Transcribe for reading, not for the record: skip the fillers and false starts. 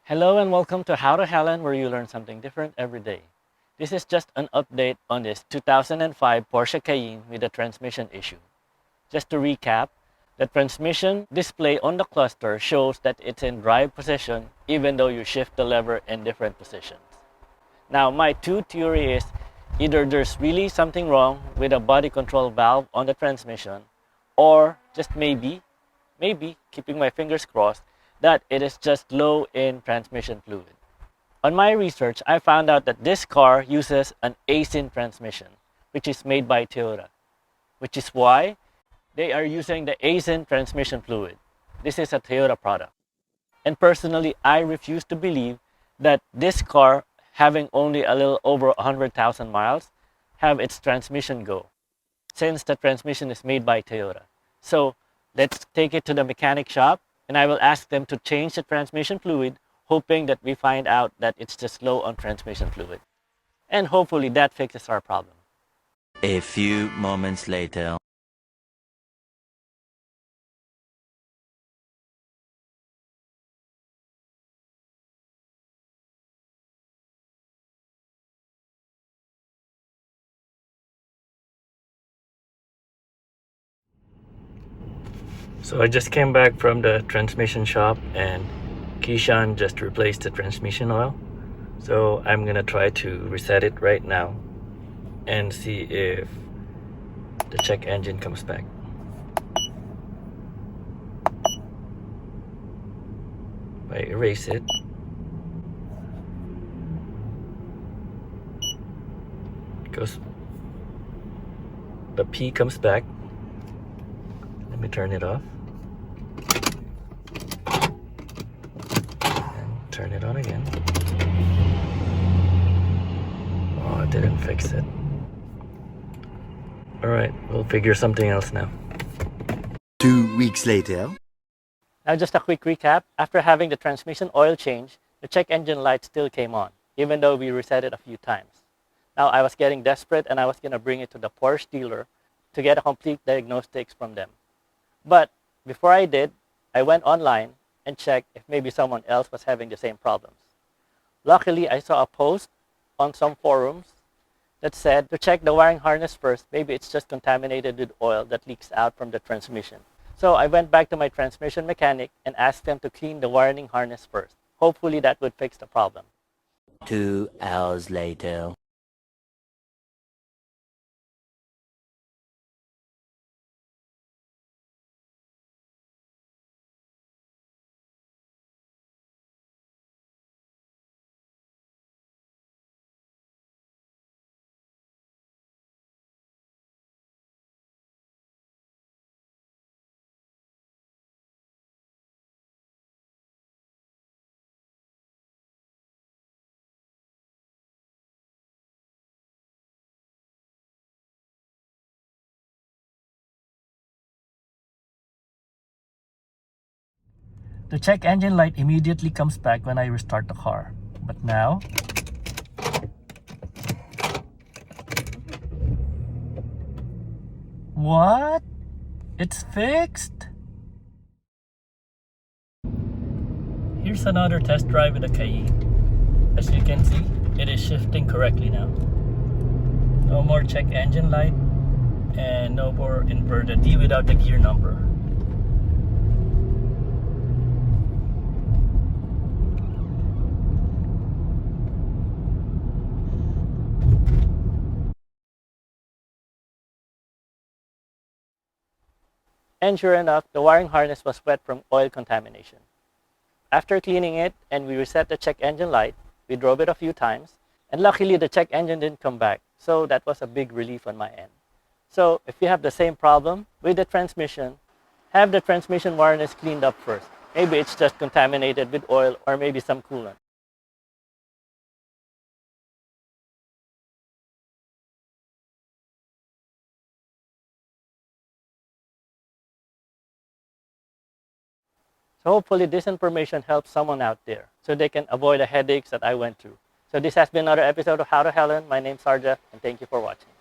Hello and welcome to How to Helen, where you learn something different every day. This is just an update on this 2005 Porsche Cayenne with a transmission issue. Just to recap, the transmission display on the cluster shows that it's in drive position even though you shift the lever in different positions. Now, my two theory is either there's really something wrong with a body control valve on the transmission, or just maybe, keeping my fingers crossed, that it is just low in transmission fluid. On my research, I found out that this car uses an Aisin transmission, which is made by Toyota, which is why they are using the Aisin transmission fluid. This is a Toyota product. And personally, I refuse to believe that this car, having only a little over 100,000 miles, have its transmission go, since the transmission is made by Toyota. So let's take it to the mechanic shop and I will ask them to change the transmission fluid, hoping that we find out that it's just low on transmission fluid. And hopefully that fixes our problem. A few moments later. So I just came back from the transmission shop and Keishan just replaced the transmission oil. So I'm gonna try to reset it right now and see if the check engine comes back. I erase it. Goes, the P comes back. Let me turn it off. And turn it on again. Oh, it didn't fix it. Alright, we'll figure something else now. 2 weeks later. Now just a quick recap. After having the transmission oil change, the check engine light still came on, even though we reset it a few times. Now I was getting desperate and I was going to bring it to the Porsche dealer to get a complete diagnostics from them. But before I did, I went online and checked if maybe someone else was having the same problems. Luckily, I saw a post on some forums that said to check the wiring harness first. Maybe it's just contaminated with oil that leaks out from the transmission. So I went back to my transmission mechanic and asked them to clean the wiring harness first. Hopefully that would fix the problem. 2 hours later. The check engine light immediately comes back when I restart the car. But now, what? It's fixed? Here's another test drive with the Cayenne. As you can see, it is shifting correctly now. No more check engine light and no more inverted D without the gear number. And sure enough, the wiring harness was wet from oil contamination. After cleaning it and we reset the check engine light, we drove it a few times, and luckily the check engine didn't come back, so that was a big relief on my end. So if you have the same problem with the transmission, have the transmission harness cleaned up first. Maybe it's just contaminated with oil or maybe some coolant. So hopefully this information helps someone out there so they can avoid the headaches that I went through. So this has been another episode of How to Helen. My name's Sarja, and thank you for watching.